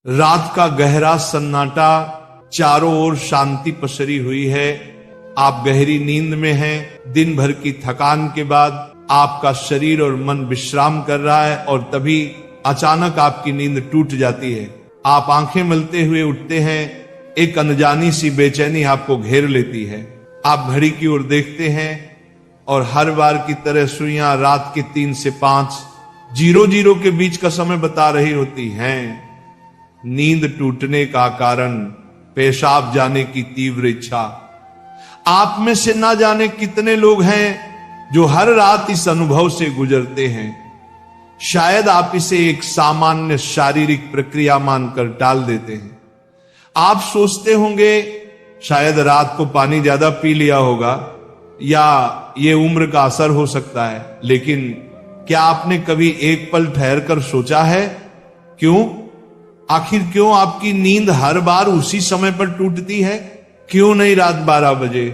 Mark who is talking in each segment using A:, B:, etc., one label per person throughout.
A: रात का गहरा सन्नाटा, चारों ओर शांति पसरी हुई है। आप गहरी नींद में हैं। दिन भर की थकान के बाद आपका शरीर और मन विश्राम कर रहा है और तभी अचानक आपकी नींद टूट जाती है। आप आंखें मलते हुए उठते हैं। एक अनजानी सी बेचैनी आपको घेर लेती है। आप घड़ी की ओर देखते हैं और हर बार की तरह सुइयां रात के 3 से 5 00 के बीच का समय बता रही होती हैं। नींद टूटने का कारण पेशाब जाने की तीव्र इच्छा। आप में से ना जाने कितने लोग हैं जो हर रात इस अनुभव से गुजरते हैं। शायद आप इसे एक सामान्य शारीरिक प्रक्रिया मानकर टाल देते हैं। आप सोचते होंगे शायद रात को पानी ज्यादा पी लिया होगा या ये उम्र का असर हो सकता है, लेकिन क्या आपने कभी एक पल ठहर कर सोचा है आखिर क्यों आपकी नींद हर बार उसी समय पर टूटती है? क्यों नहीं रात 12 बजे,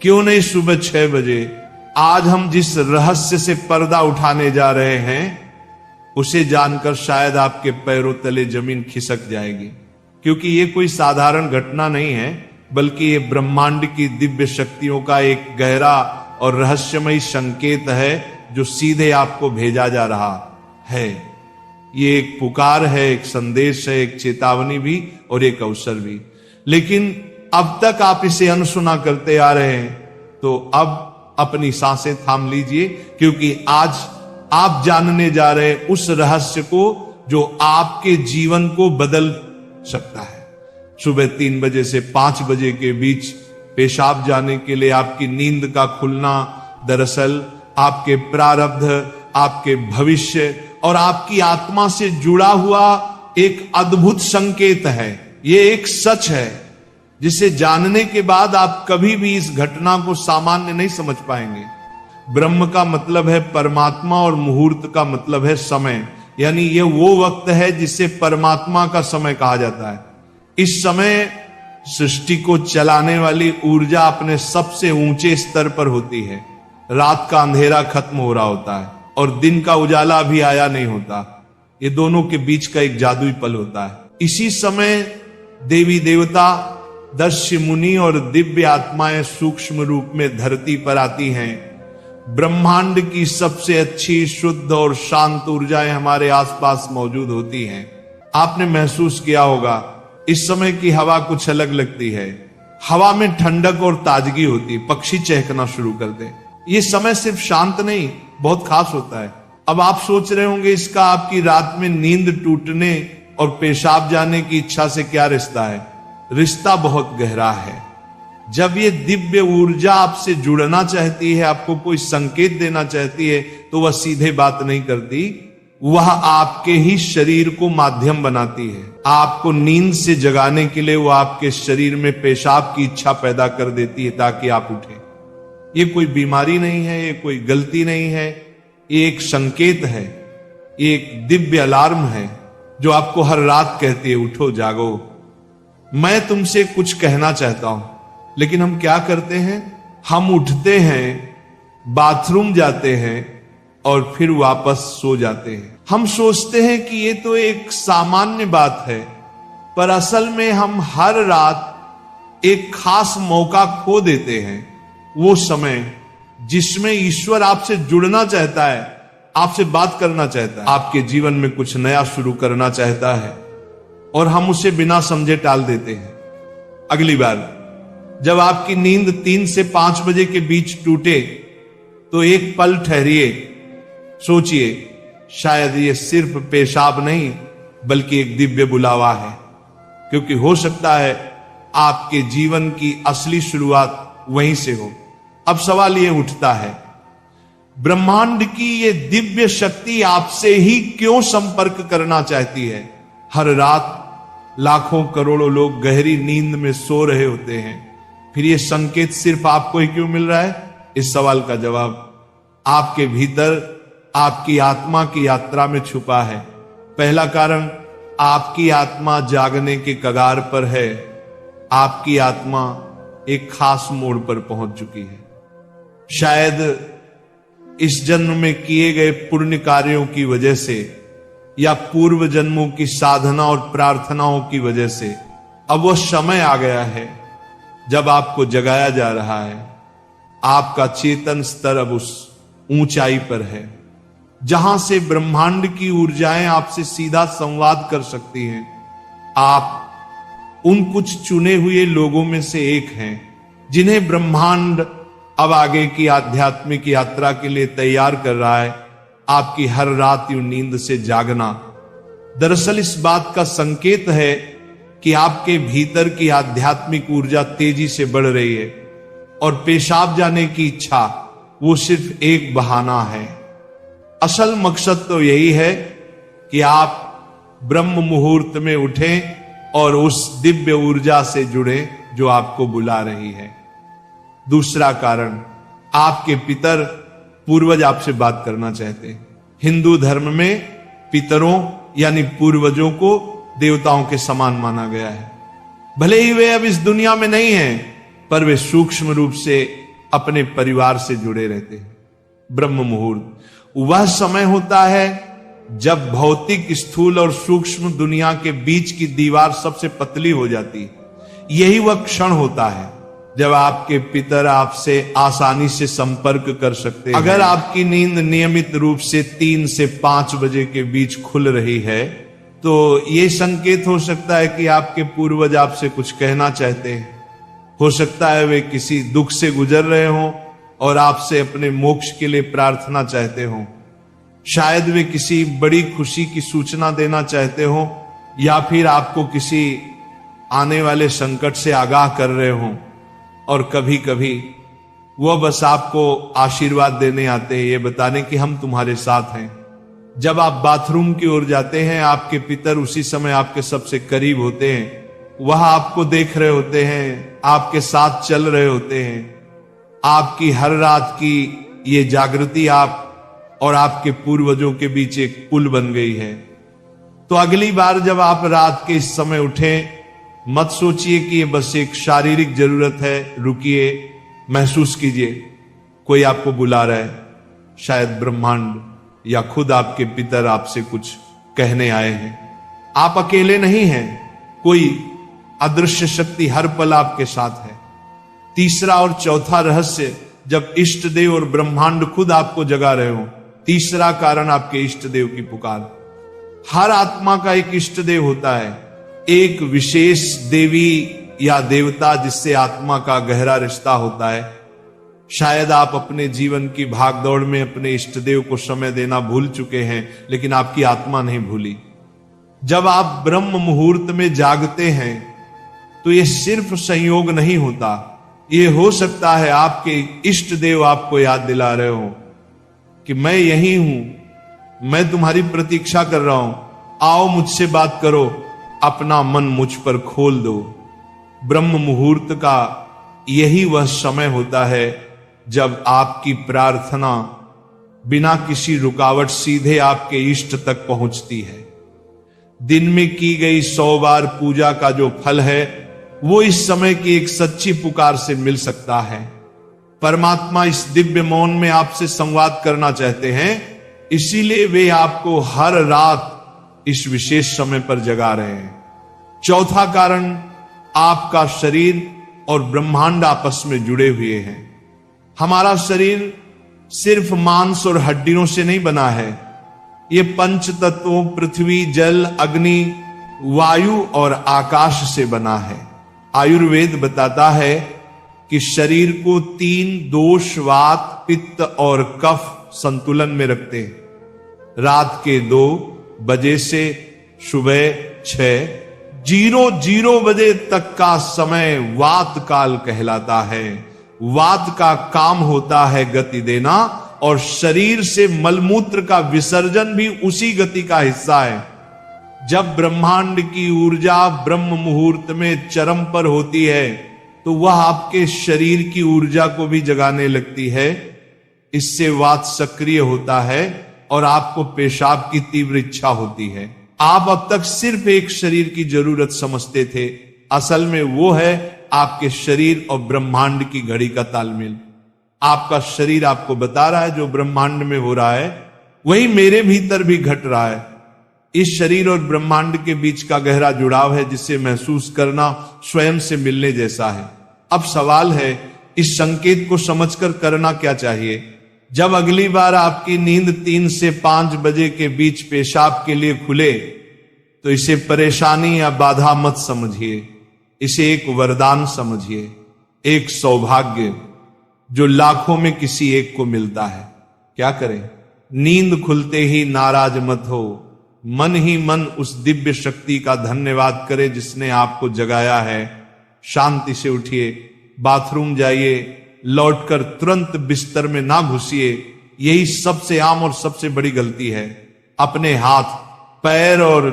A: क्यों नहीं सुबह 6 बजे? आज हम जिस रहस्य से पर्दा उठाने जा रहे हैं उसे जानकर शायद आपके पैरों तले जमीन खिसक जाएगी, क्योंकि ये कोई साधारण घटना नहीं है, बल्कि ये ब्रह्मांड की दिव्य शक्तियों का एक गहरा और रहस्यमयी संकेत है जो सीधे आपको भेजा जा रहा है। ये एक पुकार है, एक संदेश है, एक चेतावनी भी और एक अवसर भी। लेकिन अब तक आप इसे अनसुना करते आ रहे हैं, तो अब अपनी सांसें थाम लीजिए, क्योंकि आज आप जानने जा रहे हैं उस रहस्य को जो आपके जीवन को बदल सकता है। सुबह 3 बजे से 5 बजे के बीच पेशाब जाने के लिए आपकी नींद का खुलना दरअसल आपके प्रारब्ध, आपके भविष्य और आपकी आत्मा से जुड़ा हुआ एक अद्भुत संकेत है। ये एक सच है जिसे जानने के बाद आप कभी भी इस घटना को सामान्य नहीं समझ पाएंगे। ब्रह्म का मतलब है परमात्मा और मुहूर्त का मतलब है समय, यानी ये वो वक्त है जिसे परमात्मा का समय कहा जाता है। इस समय सृष्टि को चलाने वाली ऊर्जा अपने सबसे ऊंचे स्तर पर होती है। रात का अंधेरा खत्म हो रहा होता है और दिन का उजाला अभी आया नहीं होता। ये दोनों के बीच का एक जादुई पल होता है। इसी समय देवी देवता, दस्य मुनि और दिव्य आत्माएं सूक्ष्म रूप में धरती पर आती हैं। ब्रह्मांड की सबसे अच्छी, शुद्ध और शांत ऊर्जाएं हमारे आसपास मौजूद होती हैं। आपने महसूस किया होगा इस समय की हवा कुछ अलग लगती है। हवा में ठंडक और ताजगी होती है, पक्षी चहकना शुरू करते हैं। ये समय सिर्फ शांत नहीं, बहुत खास होता है। अब आप सोच रहे होंगे इसका आपकी रात में नींद टूटने और पेशाब जाने की इच्छा से क्या रिश्ता है? रिश्ता बहुत गहरा है। जब ये दिव्य ऊर्जा आपसे जुड़ना चाहती है, आपको कोई संकेत देना चाहती है, तो वह सीधे बात नहीं करती, वह आपके ही शरीर को माध्यम बनाती है। आपको नींद से जगाने के लिए वह आपके शरीर में पेशाब की इच्छा पैदा कर देती है ताकि आप उठें। ये कोई बीमारी नहीं है, ये कोई गलती नहीं है, ये एक संकेत है, ये एक दिव्य अलार्म है जो आपको हर रात कहती है उठो जागो। मैं तुमसे कुछ कहना चाहता हूं, लेकिन हम क्या करते हैं? हम उठते हैं, बाथरूम जाते हैं और फिर वापस सो जाते हैं। हम सोचते हैं कि ये तो एक सामान्य बात है, पर असल में हम हर रात एक खास मौका खो देते हैं। वो समय जिसमें ईश्वर आपसे जुड़ना चाहता है, आपसे बात करना चाहता है, आपके जीवन में कुछ नया शुरू करना चाहता है, और हम उसे बिना समझे टाल देते हैं। अगली बार जब आपकी नींद 3 से 5 बजे के बीच टूटे तो एक पल ठहरिए, सोचिए, शायद ये सिर्फ पेशाब नहीं बल्कि एक दिव्य बुलावा है, क्योंकि हो सकता है आपके जीवन की असली शुरुआत वहीं से हो। अब सवाल ये उठता है, ब्रह्मांड की ये दिव्य शक्ति आपसे ही क्यों संपर्क करना चाहती है? हर रात लाखों करोड़ों लोग गहरी नींद में सो रहे होते हैं, फिर ये संकेत सिर्फ आपको ही क्यों मिल रहा है? इस सवाल का जवाब आपके भीतर आपकी आत्मा की यात्रा में छुपा है। पहला कारण, आपकी आत्मा जागने के कगार पर है। आपकी आत्मा एक खास मोड़ पर पहुंच चुकी है। शायद इस जन्म में किए गए पुण्य कार्यों की वजह से या पूर्व जन्मों की साधना और प्रार्थनाओं की वजह से अब वह समय आ गया है जब आपको जगाया जा रहा है। आपका चेतन स्तर अब उस ऊंचाई पर है जहां से ब्रह्मांड की ऊर्जाएं आपसे सीधा संवाद कर सकती हैं। आप उन कुछ चुने हुए लोगों में से एक हैं जिन्हें ब्रह्मांड अब आगे की आध्यात्मिक यात्रा के लिए तैयार कर रहा है। आपकी हर रात यूं नींद से जागना दरअसल इस बात का संकेत है कि आपके भीतर की आध्यात्मिक ऊर्जा तेजी से बढ़ रही है और पेशाब जाने की इच्छा वो सिर्फ एक बहाना है। असल मकसद तो यही है कि आप ब्रह्म मुहूर्त में उठें और उस दिव्य ऊर्जा से जुड़े जो आपको बुला रही है। दूसरा कारण, आपके पितर पूर्वज आपसे बात करना चाहते हैं। हिंदू धर्म में पितरों यानी पूर्वजों को देवताओं के समान माना गया है। भले ही वे अब इस दुनिया में नहीं हैं, पर वे सूक्ष्म रूप से अपने परिवार से जुड़े रहते हैं। ब्रह्म मुहूर्त वह समय होता है जब भौतिक, स्थूल और सूक्ष्म दुनिया के बीच की दीवार सबसे पतली हो जाती है। यही वह क्षण होता है जब आपके पितर आपसे आसानी से संपर्क कर सकते हैं। अगर आपकी नींद नियमित रूप से 3 से 5 बजे के बीच खुल रही है तो यह संकेत हो सकता है कि आपके पूर्वज आपसे कुछ कहना चाहते हैं। हो सकता है वे किसी दुख से गुजर रहे हों और आपसे अपने मोक्ष के लिए प्रार्थना चाहते हों। शायद वे किसी बड़ी खुशी की सूचना देना चाहते हों या फिर आपको किसी आने वाले संकट से आगाह कर रहे हों। और कभी कभी वह बस आपको आशीर्वाद देने आते हैं, ये बताने कि हम तुम्हारे साथ हैं। जब आप बाथरूम की ओर जाते हैं, आपके पितर उसी समय आपके सबसे करीब होते हैं। वह आपको देख रहे होते हैं, आपके साथ चल रहे होते हैं। आपकी हर रात की ये जागृति आप और आपके पूर्वजों के बीच एक पुल बन गई है। तो अगली बार जब आप रात के इस समय उठें, मत सोचिए कि ये बस एक शारीरिक जरूरत है। रुकिए, महसूस कीजिए कोई आपको बुला रहा है। शायद ब्रह्मांड या खुद आपके पितर आपसे कुछ कहने आए हैं। आप अकेले नहीं हैं, कोई अदृश्य शक्ति हर पल आपके साथ है। तीसरा और चौथा रहस्य, जब इष्ट देव और ब्रह्मांड खुद आपको जगा रहे हो। तीसरा कारण, आपके इष्ट देव की पुकार। हर आत्मा का एक इष्ट देव होता है, एक विशेष देवी या देवता जिससे आत्मा का गहरा रिश्ता होता है। शायद आप अपने जीवन की भागदौड़ में अपने इष्ट देव को समय देना भूल चुके हैं, लेकिन आपकी आत्मा नहीं भूली। जब आप ब्रह्म मुहूर्त में जागते हैं तो यह सिर्फ संयोग नहीं होता, यह हो सकता है आपके इष्ट देव आपको याद दिला रहे हो कि मैं यही हूं, मैं तुम्हारी प्रतीक्षा कर रहा हूं, आओ मुझसे बात करो, अपना मन मुझ पर खोल दो। ब्रह्म मुहूर्त का यही वह समय होता है जब आपकी प्रार्थना बिना किसी रुकावट सीधे आपके इष्ट तक पहुंचती है। दिन में की गई 100 बार पूजा का जो फल है वो इस समय की एक सच्ची पुकार से मिल सकता है। परमात्मा इस दिव्य मौन में आपसे संवाद करना चाहते हैं, इसीलिए वे आपको हर रात इस विशेष समय पर जगा रहे हैं। चौथा कारण, आपका शरीर और ब्रह्मांड आपस में जुड़े हुए हैं। हमारा शरीर सिर्फ मांस और हड्डियों से नहीं बना है, ये पंच तत्वों पृथ्वी, जल, अग्नि, वायु और आकाश से बना है। आयुर्वेद बताता है कि शरीर को 3 दोष, वात, पित्त और कफ संतुलन में रखते हैं। रात के 2 बजे से सुबह 6:00 बजे तक का समय वात काल कहलाता है। वात का काम होता है गति देना और शरीर से मलमूत्र का विसर्जन भी उसी गति का हिस्सा है। जब ब्रह्मांड की ऊर्जा ब्रह्म मुहूर्त में चरम पर होती है तो वह आपके शरीर की ऊर्जा को भी जगाने लगती है। इससे वात सक्रिय होता है और आपको पेशाब की तीव्र इच्छा होती है। आप अब तक सिर्फ एक शरीर की जरूरत समझते थे, असल में वो है आपके शरीर और ब्रह्मांड की घड़ी का तालमेल। आपका शरीर आपको बता रहा है जो ब्रह्मांड में हो रहा है वही मेरे भीतर भी घट रहा है। इस शरीर और ब्रह्मांड के बीच का गहरा जुड़ाव है, जिसे महसूस करना स्वयं से मिलने जैसा है। अब सवाल है, इस संकेत को समझकर करना क्या चाहिए? जब अगली बार आपकी नींद 3 से 5 बजे के बीच पेशाब के लिए खुले, तो इसे परेशानी या बाधा मत समझिए, इसे एक वरदान समझिए, एक सौभाग्य जो लाखों में किसी एक को मिलता है। क्या करें? नींद खुलते ही नाराज मत हो, मन ही मन उस दिव्य शक्ति का धन्यवाद करें जिसने आपको जगाया है। शांति से उठिए, बाथरूम जाइए, लौटकर तुरंत बिस्तर में ना घुसिए। यही सबसे आम और सबसे बड़ी गलती है। अपने हाथ, पैर और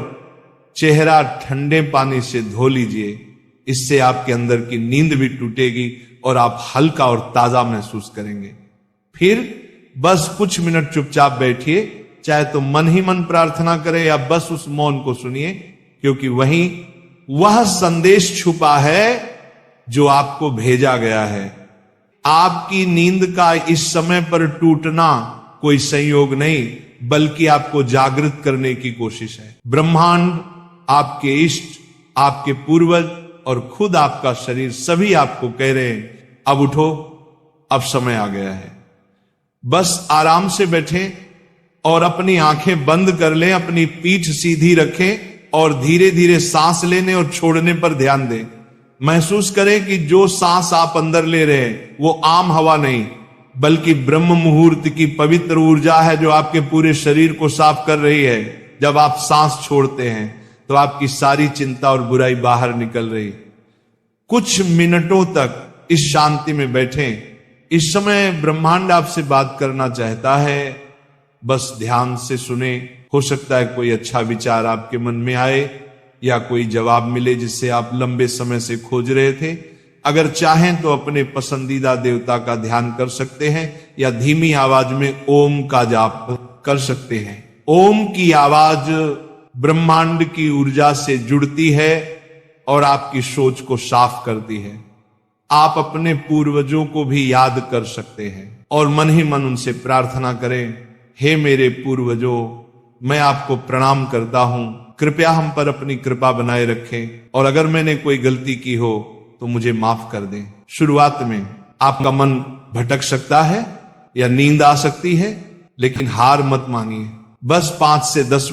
A: चेहरा ठंडे पानी से धो लीजिए, इससे आपके अंदर की नींद भी टूटेगी और आप हल्का और ताजा महसूस करेंगे। फिर बस कुछ मिनट चुपचाप बैठिए, चाहे तो मन ही मन प्रार्थना करें या बस उस मौन को सुनिए, क्योंकि वहीं वह संदेश छुपा है जो आपको भेजा गया है। आपकी नींद का इस समय पर टूटना कोई संयोग नहीं, बल्कि आपको जागृत करने की कोशिश है। ब्रह्मांड, आपके इष्ट, आपके पूर्वज और खुद आपका शरीर सभी आपको कह रहे हैं, अब उठो, अब समय आ गया है। बस आराम से बैठें और अपनी आंखें बंद कर लें, अपनी पीठ सीधी रखें और धीरे धीरे सांस लेने और छोड़ने पर ध्यान दें। महसूस करें कि जो सांस आप अंदर ले रहे हैं वो आम हवा नहीं, बल्कि ब्रह्म मुहूर्त की पवित्र ऊर्जा है जो आपके पूरे शरीर को साफ कर रही है। जब आप सांस छोड़ते हैं तो आपकी सारी चिंता और बुराई बाहर निकल रही। कुछ मिनटों तक इस शांति में बैठें। इस समय ब्रह्मांड आपसे बात करना चाहता है, बस ध्यान से सुने। हो सकता है कोई अच्छा विचार आपके मन में आए या कोई जवाब मिले जिससे आप लंबे समय से खोज रहे थे। अगर चाहें तो अपने पसंदीदा देवता का ध्यान कर सकते हैं या धीमी आवाज में ओम का जाप कर सकते हैं। ओम की आवाज ब्रह्मांड की ऊर्जा से जुड़ती है और आपकी सोच को साफ करती है। आप अपने पूर्वजों को भी याद कर सकते हैं और मन ही मन उनसे प्रार्थना करें, हे मेरे पूर्वजों, मैं आपको प्रणाम करता हूं, कृपया हम पर अपनी कृपा बनाए रखें और अगर मैंने कोई गलती की हो तो मुझे माफ कर दें। शुरुआत में आपका मन भटक सकता है या नींद आ सकती है, लेकिन हार मत मानिए। बस 5 से 10